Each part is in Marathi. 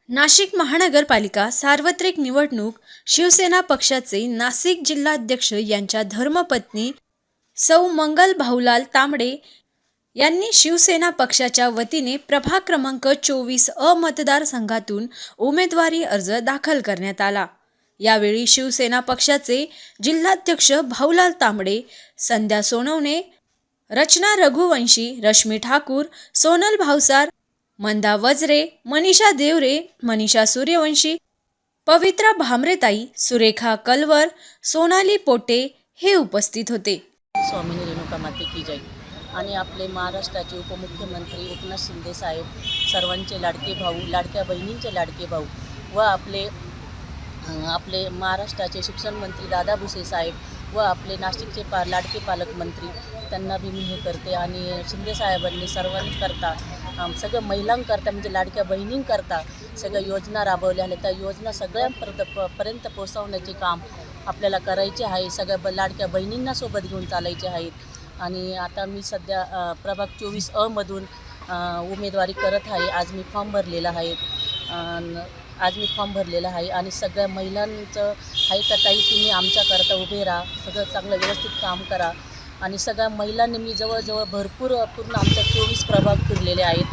नाशिक महानगरपालिका सार्वत्रिक निवडणूक शिवसेना पक्षाचे नाशिक जिल्हाध्यक्ष यांच्या धर्मपत्नी सौ मंगल भाऊलाल तांबडे यांनी शिवसेना पक्षाच्या वतीने प्रभाग क्रमांक 24 मतदारसंघातून उमेदवारी अर्ज दाखल करण्यात आला। यावेळी शिवसेना पक्षाचे जिल्हाध्यक्ष भाऊलाल तांबडे, संध्या सोनवणे, रचना रघुवंशी, रश्मी ठाकूर, सोनल भावसार, मंदा वजरे, मनीषा देवरे, मनीषा सूर्यवंशी, पवित्रा भामरेताई, सुरेखा कलवर, सोनाली पोटे हे उपस्थित होते। स्वामिनी रेणुका माते की जय। आणि आपले महाराष्ट्राचे उपमुख्यमंत्री एकनाथ शिंदे साहेब, सर्वांचे लाडके भाऊ, लाडक्या बहिणींचे लाडके भाऊ व आपले महाराष्ट्राचे शिक्षण मंत्री दादा भुसे साहेब व आपले नाशिकचे लाडके पालकमंत्री, त्यांना भी मी हे करते। आणि शिंदे साहेबांनी सर्वांकरता सगळं महिलांकरता म्हणजे लाडक्या बहिणींकरता सगळ्या योजना राबवल्या आहेत। त्या योजना सगळ्यांपर्यंत पोहोचवण्याचे काम आपल्याला करायचे आहे। सगळ्या लाडक्या बहिणींना सोबत घेऊन चालायचे आहेत। आणि आता मी सध्या प्रभाग 24 मधून उमेदवारी करत आहे। आज मी फॉर्म भरलेला आहे आणि सगळ्या महिलांचं आहे का ताई, तुम्ही आमच्याकरता उभे राहा, सगळं चांगलं व्यवस्थित काम करा। आणि सगळ्या महिलांनी मी जवळजवळ पूर्ण आमच्या 24 प्रभाग फिरलेले आहेत।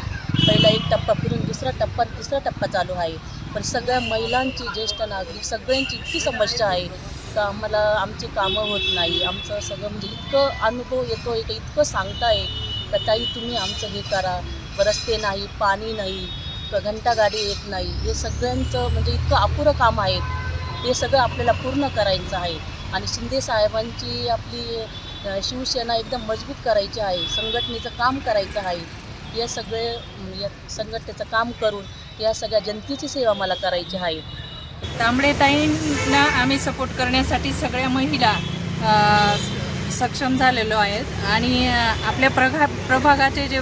पहिला एक टप्पा फिरून दुसरा टप्पा तिसरा टप्पा चालू आहे। पण सगळ्या महिलांची, ज्येष्ठ नागरिक सगळ्यांची इतकी समस्या आहे का आम्हाला आमची कामं होत नाही। आमचं सगळं म्हणजे इतकं अनुभव येतो आहे, इतकं सांगताय का ताई तुम्ही आमचं हे करा, रस्ते नाही, पाणी नाही, घंटागाडी येत नाही, हे सगळ्यांचं म्हणजे इतकं अपुरं काम आहे। ते सगळं आपल्याला पूर्ण करायचं आहे। आणि शिंदे साहेबांची आपली शिवसेना एकदम मजबूत करायची आहे, संघटनेचं काम करायचं आहे। या संघटनेचं काम करून या सगळ्या जनतेची सेवा मला करायची आहे। तांबडेताईंना आम्ही सपोर्ट करण्यासाठी सगळ्या महिला सक्षम झालेलो आहेत। आणि आपल्या प्रभागाचे जे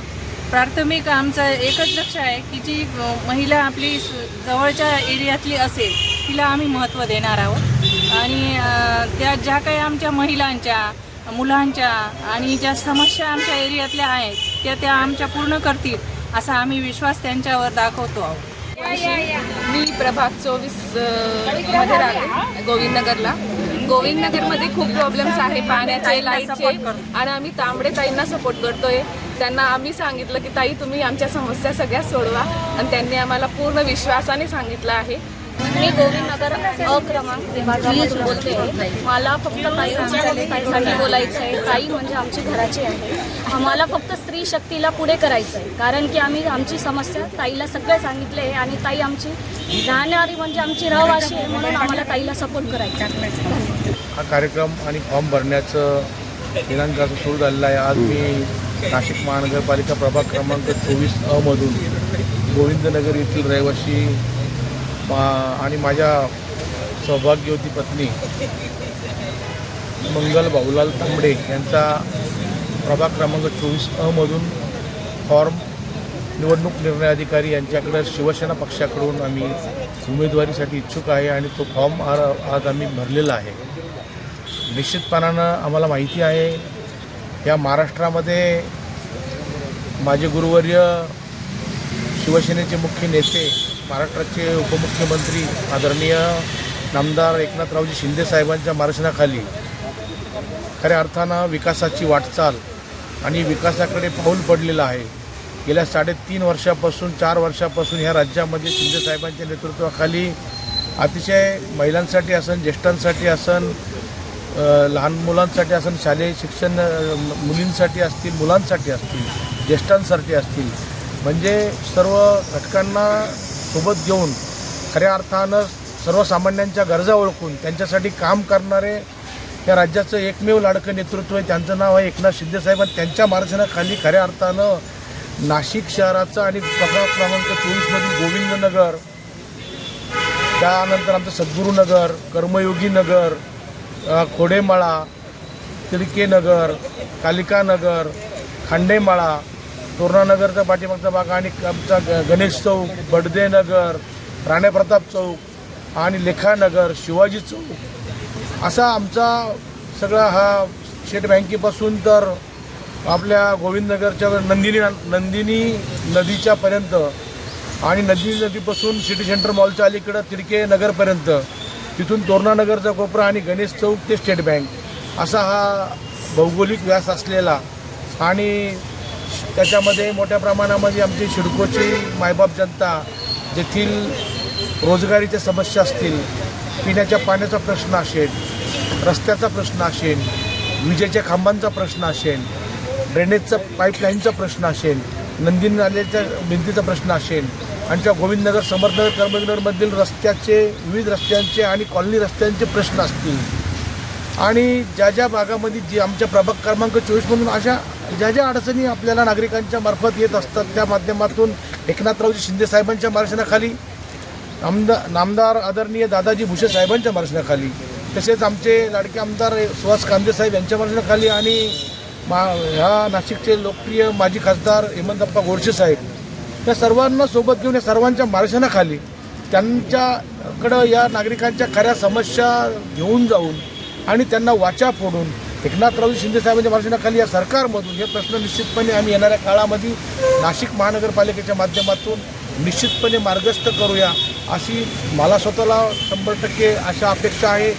प्राथमिक आमचं एकच लक्ष आहे की जी महिला आपली जवळच्या एरियातली असेल तिला आम्ही महत्त्व देणार आहोत। आणि त्या ज्या काही आमच्या महिलांच्या, मुलांच्या आणि ज्या समस्या आमच्या एरियातल्या आहेत त्या आमच्या पूर्ण करतील असा आम्ही विश्वास त्यांच्यावर दाखवतो आहोत। मी प्रभाग 24 मध्ये राहते, गोविंदनगरमध्ये खूप प्रॉब्लेम्स आहे पाण्याचे, लाईटचे, आणि आम्ही तांबडेताईंना सपोर्ट करतोय। त्यांना आम्ही सांगितलं की ताई तुम्ही आमच्या समस्या सगळ्या सोडवा, आणि त्यांनी आम्हाला पूर्ण विश्वासाने सांगितलं आहे। मी गोविंदनगर क्रमांक विभागामधून बोलते आहे। मला फक्त ताईसाठी बोलायचं आहे। ताई म्हणजे आमची घराची आहे। आम्हाला फक्त स्त्री शक्तीला पुढे करायचं आहे, कारण की आम्ही आमची समस्या ताईला सगळे सांगितले आहे आणि ताई आमची जाणारी म्हणजे आमची रहिवाशी आहे, म्हणून आम्हाला ताईला सपोर्ट करायचा आहे। हा कार्यक्रम आणि फॉर्म भरण्याचं दिनांक सुरू झालेला आहे। आज मी नाशिक महानगरपालिका प्रभाग क्रमांक 24 मधून गोविंदनगर येथील रहिवासी आणि माझ्या सौभाग्यवती पत्नी मंगल भाऊलाल तांबडे यांचा प्रभाग क्रमांक 24 मधून फॉर्म निवडणूक निर्णय अधिकारी यांच्याकडे शिवसेना पक्षाकडून आम्ही उमेदवारीसाठी इच्छुक आहे आणि तो फॉर्म आज आम्ही भरलेला आहे। निश्चितपणानं आम्हाला माहिती आहे या महाराष्ट्रामध्ये माझे गुरुवर्य शिवसेनेचे मुख्य नेते, महाराष्ट्राचे उपमुख्यमंत्री आदरणीय नामदार एकनाथरावजी शिंदे साहेबांच्या मार्गदर्शनाखाली खऱ्या अर्थानं विकासाची वाटचाल आणि विकासाकडे पाऊल पडलेलं आहे। गेल्या 3.5 वर्षापासून 4 वर्षापासून ह्या राज्यामध्ये शिंदे साहेबांच्या नेतृत्वाखाली अतिशय महिलांसाठी असन, ज्येष्ठांसाठी असन, लहान मुलांसाठी असन, शालेय शिक्षण मुलींसाठी असतील, मुलांसाठी असतील, ज्येष्ठांसाठी असतील, म्हणजे सर्व घटकांना सोबत घेऊन खऱ्या अर्थानं सर्वसामान्यांच्या गरजा ओळखून त्यांच्यासाठी काम करणारे या राज्याचं एकमेव लाडकं नेतृत्व आहे। त्यांचं नाव आहे एकनाथ शिंदे साहेब। आणि त्यांच्या मार्गदर्शनाखाली खऱ्या अर्थानं नाशिक शहराचं आणि प्रभाग क्रमांक 24 गोविंदनगर, त्यानंतर आमचं सद्गुरुनगर, कर्मयोगी नगर, खोडेमाळा, तिडकेनगर, कालिकानगर, खांडेमाळा, तोरणानगरचा पाठीमागचा भाग आणि आमचा गणेश चौक, बडदेनगर, राणेप्रताप चौक आणि लेखानगर, शिवाजी चौक असा आमचा सगळा हा स्टेट बँकेपासून तर आपल्या गोविंदनगरच्या नंदिनी नदीच्यापर्यंत आणि नदीपासून सिटी सेंटर मॉलच्या अलीकडं तिडके नगरपर्यंत, तिथून तोरणानगरचा कोपरा आणि गणेश चौक ते स्टेट बँक असा हा भौगोलिक व्यास असलेला आणि त्याच्यामध्ये मोठ्या प्रमाणामध्ये आमची सिडकोची मायबाप जनता, जेथील रोजगारीच्या समस्या असतील, पिण्याच्या पाण्याचा प्रश्न असेल, रस्त्याचा प्रश्न असेल, विजेच्या खांबांचा प्रश्न असेल, ड्रेनेजचा पाईपलाईनचा प्रश्न असेल, नंदी नाल्याच्या भिंतीचा प्रश्न असेल, आमच्या गोविंदनगर, समर्थनगर, कर्मनगरमधील रस्त्याचे, विविध रस्त्यांचे आणि कॉलनी रस्त्यांचे प्रश्न असतील आणि ज्या ज्या भागामध्ये जी आमच्या प्रभाग क्रमांक 24मधून अशा ज्या अडचणी आपल्याला नागरिकांच्या मार्फत येत असतात, त्या माध्यमातून एकनाथरावजी शिंदे साहेबांच्या मार्गदर्शनाखाली, नामदार आदरणीय दादाजी भुसे साहेबांच्या मार्गदर्शनाखाली, तसेच आमचे लाडके आमदार सुहास कांदे साहेब यांच्या मार्गदर्शनाखाली आणि ह्या नाशिकचे लोकप्रिय माजी खासदार हेमंतप्पा गोडसे साहेब या सर्वांना सोबत घेऊन या सर्वांच्या मार्गदर्शनाखाली त्यांच्याकडं या नागरिकांच्या खऱ्या समस्या घेऊन जाऊन आणि त्यांना वाचा फोडून एकनाथरावजी शिंदे साहेबांच्या मार्गदर्शनाखाली या सरकारमधून हे प्रश्न निश्चितपणे आम्ही येणाऱ्या काळामध्ये नाशिक महानगरपालिकेच्या माध्यमातून निश्चितपणे मार्गस्थ करूया अशी मला स्वतःला 100% अशा अपेक्षा आहे.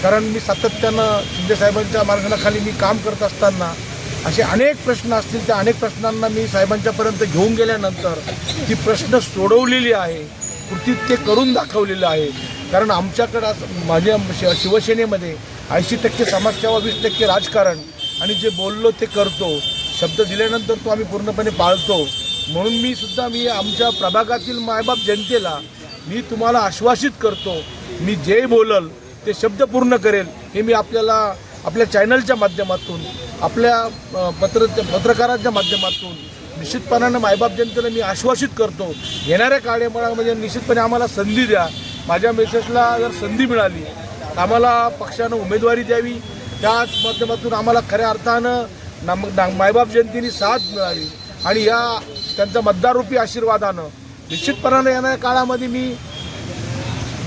कारण मी सातत्यानं शिंदे साहेबांच्या मार्गदर्शनाखाली मी काम करत असताना असे अनेक प्रश्न असतील, त्या अनेक प्रश्नांना मी साहेबांच्यापर्यंत घेऊन गेल्यानंतर ती प्रश्न सोडवलेली आहे, कृतीत ते करून दाखवलेलं आहे. कारण आमच्याकडं माझ्या शिवसेनेमध्ये 80% समाजसेवा, 20% राजकारण आणि जे बोललो ते करतो, शब्द दिल्यानंतर तो आम्ही पूर्णपणे पाळतो. म्हणून मी आमच्या प्रभागातील मायबाप जनतेला मी तुम्हाला आश्वासित करतो, मी जे बोलल ते शब्द पूर्ण करेल. हे मी आपल्या चॅनलच्या माध्यमातून, आपल्या पत्रकारांच्या माध्यमातून निश्चितपणानं मायबाप जनतेला मी आश्वासित करतो. येणाऱ्या काळामध्ये निश्चितपणे आम्हाला संधी द्या. माझ्या मेसेजला जर संधी मिळाली आम्हाला पक्षानं उमेदवारी द्यावी, त्याच माध्यमातून आम्हाला खऱ्या अर्थानं मायबाप जनतेने साथ मिळावी आणि या त्यांचा मतदाररूपी आशीर्वादानं निश्चितपणानं येणाऱ्या काळामध्ये मी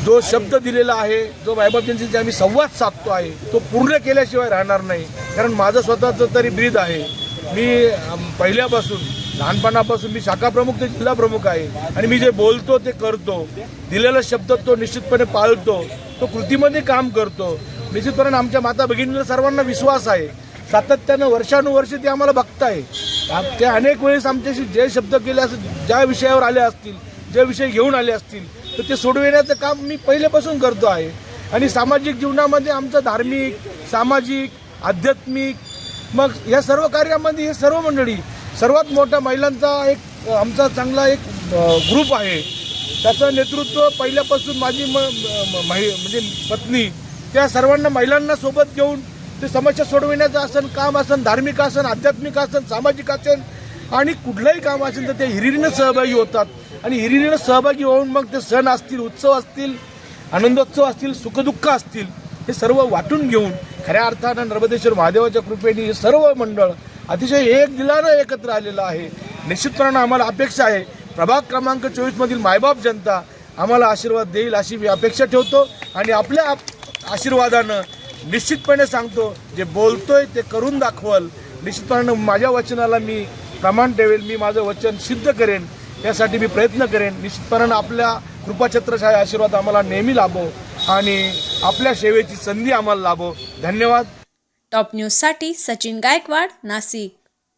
जो शब्द दिलेला आहे, जो मायबाप जनतेशी आम्ही संवाद साधतो आहे, तो पूर्ण केल्याशिवाय राहणार नाही. कारण माझं स्वतःचं तरी ब्रीद आहे. मी पहिल्यापासून लहानपणापासून मी शाखा प्रमुख ते जिल्हा प्रमुख आहे आणि मी जे बोलतो ते करतो. दिलेला शब्द तो निश्चितपणे पाळतो, तो कृतीमध्ये काम करतो. निश्चितपणे आमच्या माता भगिनीला सर्वांना विश्वास आहे. सातत्यानं वर्षानुवर्षे ते आम्हाला बघताय. ते अनेक वेळेस आमच्याशी जे शब्द केले असतील, ज्या विषयावर आले असतील, जे विषय घेऊन आले असतील, तर ते सोडविण्याचं काम मी पहिल्यापासून करतो आहे. आणि सामाजिक जीवनामध्ये आमचं धार्मिक, सामाजिक, आध्यात्मिक, मग या सर्व कार्यामध्ये हे सर्व मंडळी, सर्वात मोठा महिलांचा एक आमचा चांगला एक ग्रुप आहे. त्याचं नेतृत्व पहिल्यापासून माझी म्हणजे पत्नी, त्या सर्वांना महिलांना सोबत घेऊन ते समस्या सोडविण्याचं असेल, काम असेल, धार्मिक असेल, आध्यात्मिक असेल, सामाजिक असेल आणि कुठलंही काम असेल तर ते हिरिरीनं सहभागी होतात. आणि हिरिरीनं सहभागी होऊन मग ते सण असतील, उत्सव असतील, आनंदोत्सव असतील, सुखदुःख असतील, हे सर्व वाटून घेऊन खऱ्या अर्थानं नर्मदेश्वर महादेवाच्या कृपेने हे सर्व मंडळ अतिशय एक दिलानं एकत्र आलेलं आहे. निश्चितपणे आम्हाला अपेक्षा आहे प्रभाग क्रमांक 24मधील मायबाप जनता आम्हाला आशीर्वाद देईल अशी मी अपेक्षा ठेवतो. आणि आपल्या आशीर्वादानं निश्चितपणे सांगतो, जे बोलतोय ते करून दाखवल. निश्चितपणे माझ्या वचनाला मी प्रमाण ठेवेल, मी माझं वचन सिद्ध करेन, यासाठी मी प्रयत्न करेन. निश्चितपणे आपल्या कृपाछत्रछाया आशीर्वाद आम्हाला नेहमी लाभो आणि आपल्या सेवेची संधी आम्हाला लाभो. धन्यवाद. टॉप न्यूजसाठी सचिन गायकवाड, नाशिक.